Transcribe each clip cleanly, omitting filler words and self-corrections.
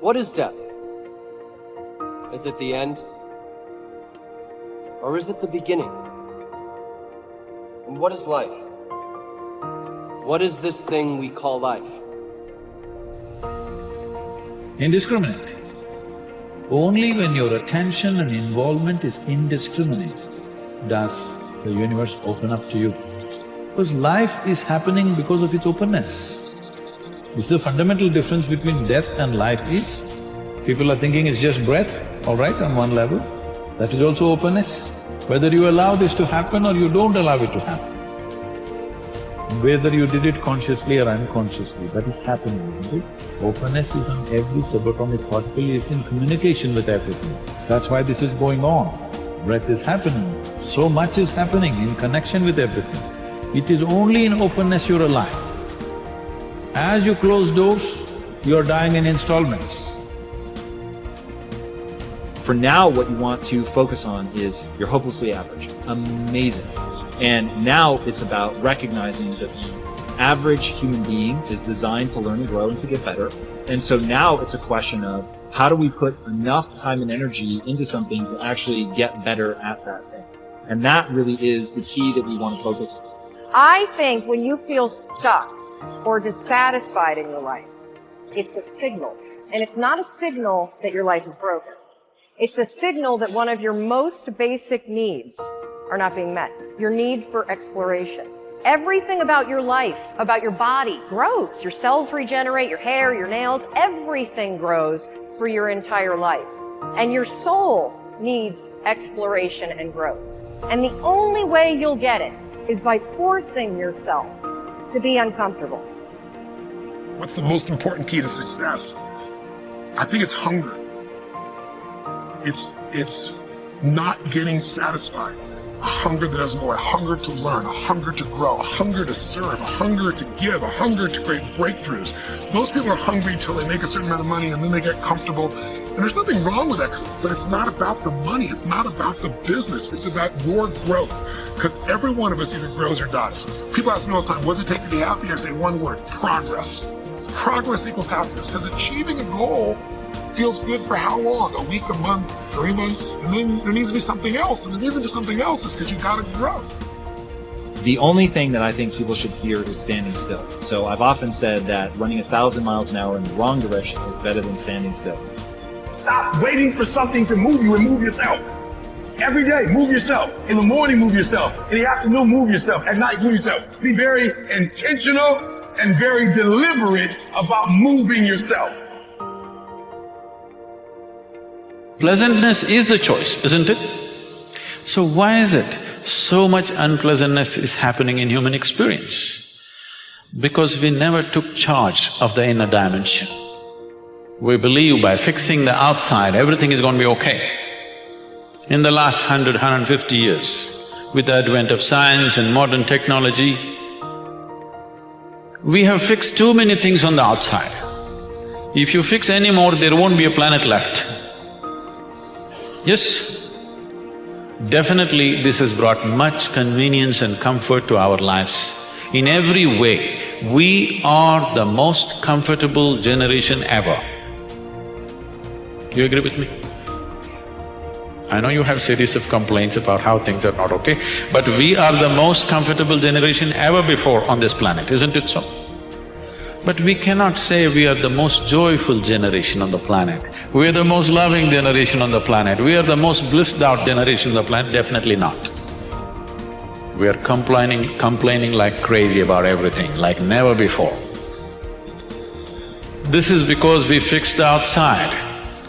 What is death? Is it the end? Or is it the beginning? And what is life? What is this thing we call life? Indiscriminate. Only when your attention and involvement is indiscriminate does the universe open up to you. Because life is happening because of its openness. This is the fundamental difference between death and life is, people are thinking it's just breath, all right, on one level. That is also openness. Whether you allow this to happen or you don't allow it to happen, whether you did it consciously or unconsciously, that is happening, isn't it? Openness is on every subatomic particle, it's in communication with everything. That's why this is going on. Breath is happening, so much is happening in connection with everything. It is only in openness you're alive. As you close doors, you're dying in installments. For now, what you want to focus on is you're hopelessly average. Amazing. And now it's about recognizing that the average human being is designed to learn and grow and to get better. And so now it's a question of how do we put enough time and energy into something to actually get better at that thing? And that really is the key that we want to focus on. I think when you feel stuck or dissatisfied in your life, it's a signal. And it's not a signal that your life is broken. It's a signal that one of your most basic needs are not being met. Your need for exploration. Everything about your life, about your body, grows. Your cells regenerate, your hair, your nails, everything grows for your entire life. And your soul needs exploration and growth. And the only way you'll get it is by forcing yourself to be uncomfortable. What's the most important key to success? I think it's hunger. It's not getting satisfied. A hunger that doesn't go, a hunger to learn, a hunger to grow, a hunger to serve, a hunger to give, a hunger to create breakthroughs. Most people are hungry until they make a certain amount of money and then they get comfortable. And there's nothing wrong with that, but it's not about the money. It's not about the business. It's about your growth. Because every one of us either grows or dies. People ask me all the time, what does it take to be happy? I say one word, progress. Progress equals happiness. Because achieving a goal feels good for how long? A week, a month, 3 months? And then there needs to be something else. And the reason for something else is because you gotta grow. The only thing that I think people should fear is standing still. So I've often said that running 1,000 miles an hour in the wrong direction is better than standing still. Stop waiting for something to move you and move yourself. Every day, move yourself. In the morning, move yourself. In the afternoon, move yourself. At night, move yourself. Be very intentional and very deliberate about moving yourself. Pleasantness is the choice, isn't it? So why is it so much unpleasantness is happening in human experience? Because we never took charge of the inner dimension. We believe by fixing the outside, everything is going to be okay. In the last 100, 150 years, with the advent of science and modern technology, we have fixed too many things on the outside. If you fix any more, there won't be a planet left. Yes, definitely this has brought much convenience and comfort to our lives. In every way, we are the most comfortable generation ever. Do you agree with me? I know you have series of complaints about how things are not okay, but we are the most comfortable generation ever before on this planet, isn't it so? But we cannot say we are the most joyful generation on the planet, we are the most loving generation on the planet, we are the most blissed out generation on the planet, definitely not. We are complaining like crazy about everything, like never before. This is because we fixed the outside.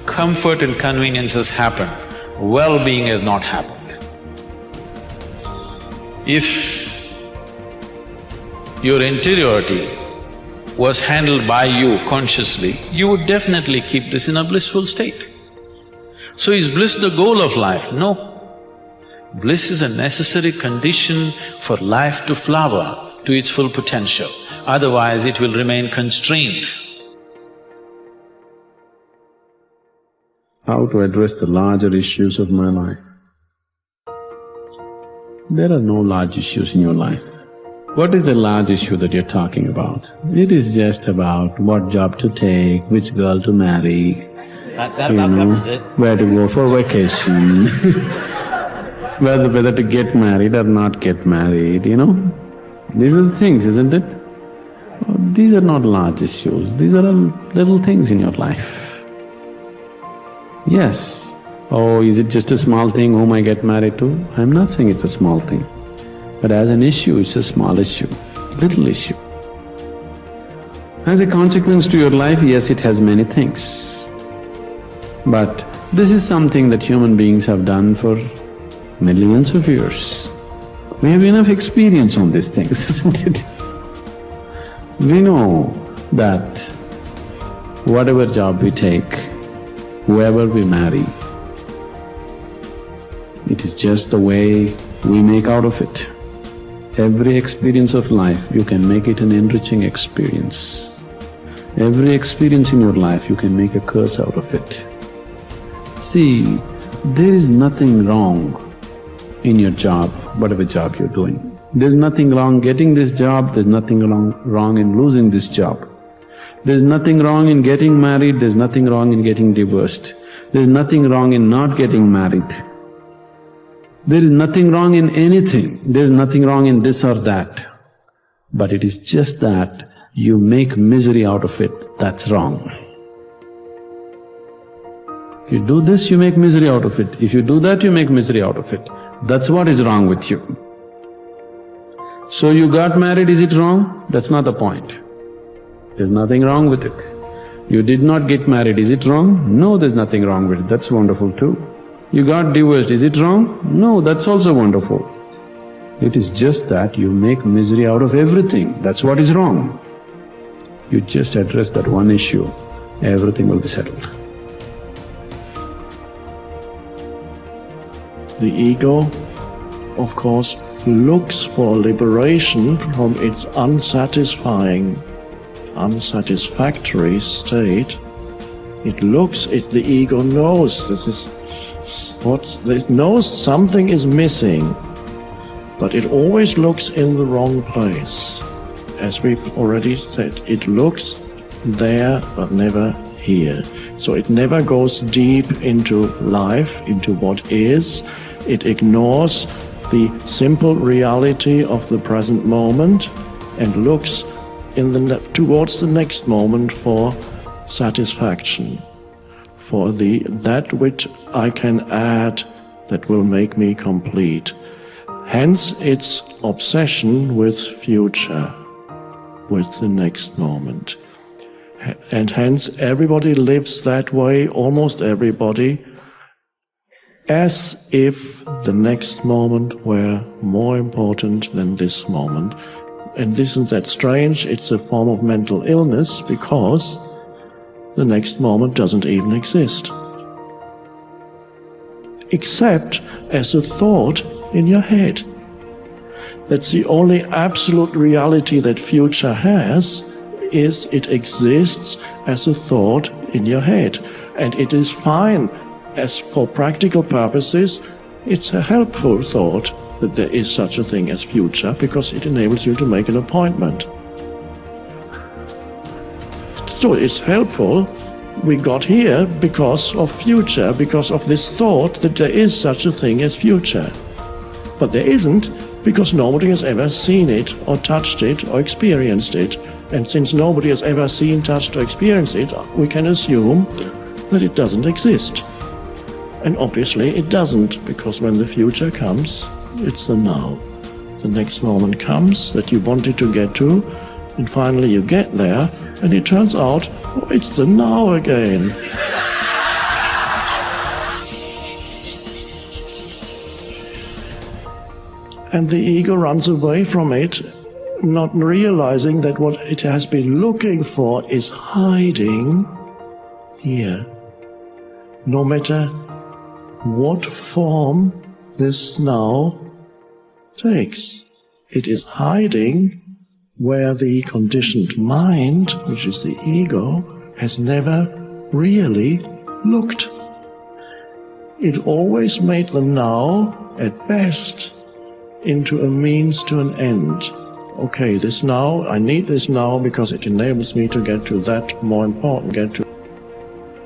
Comfort and convenience has happened, well-being has not happened. If your interiority was handled by you consciously, you would definitely keep this in a blissful state. So is bliss the goal of life? No. Bliss is a necessary condition for life to flower to its full potential, otherwise it will remain constrained. How to address the larger issues of my life? There are no large issues in your life. What is the large issue that you're talking about? It is just about what job to take, which girl to marry, That covers it. where to go for vacation, whether to get married or not get married, you know? These are the things, isn't it? These are not large issues, these are all little things in your life. Yes. Oh, is it just a small thing whom I get married to? I'm not saying it's a small thing. But as an issue, it's a small issue, little issue. As a consequence to your life, yes, it has many things. But this is something that human beings have done for millions of years. We have enough experience on these things, isn't it? We know that whatever job we take, whoever we marry, it is just the way we make out of it. Every experience of life, you can make it an enriching experience. Every experience in your life, you can make a curse out of it. See, there is nothing wrong in your job, whatever job you're doing. There's nothing wrong getting this job, there's nothing wrong in losing this job. There's nothing wrong in getting married, there's nothing wrong in getting divorced. There's nothing wrong in not getting married. There is nothing wrong in anything, there is nothing wrong in this or that. But it is just that you make misery out of it, that's wrong. If you do this, you make misery out of it. If you do that, you make misery out of it. That's what is wrong with you. So you got married, is it wrong? That's not the point. There's nothing wrong with it. You did not get married, is it wrong? No, there's nothing wrong with it, that's wonderful too. You got divorced, is it wrong? No, that's also wonderful. It is just that you make misery out of everything, that's what is wrong. You just address that one issue, everything will be settled. The ego, of course, looks for liberation from its unsatisfactory state. The ego knows it knows something is missing, but it always looks in the wrong place. As we've already said, it looks there but never here. So it never goes deep into life, into what is. It ignores the simple reality of the present moment and looks towards the next moment for satisfaction, for that which I can add that will make me complete. Hence its obsession with future, with the next moment. And hence everybody lives that way, almost everybody, as if the next moment were more important than this moment. And isn't that strange? It's a form of mental illness because the next moment doesn't even exist. Except as a thought in your head. That's the only absolute reality that future has, is it exists as a thought in your head. And it is fine. As for practical purposes, it's a helpful thought that there is such a thing as future, because it enables you to make an appointment. So it's helpful. We got here because of future, because of this thought that there is such a thing as future. But there isn't, because nobody has ever seen it or touched it or experienced it. And since nobody has ever seen, touched or experienced it, we can assume that it doesn't exist. And obviously it doesn't, because when the future comes, it's the now. The next moment comes that you wanted to get to, and finally you get there, and it turns out, oh, it's the now again. And the ego runs away from it, not realizing that what it has been looking for is hiding here. No matter what form this now takes, it is hiding where the conditioned mind, which is the ego, has never really looked. It always made the now, at best, into a means to an end, okay, this now, I need this now because it enables me to get to that more important, get to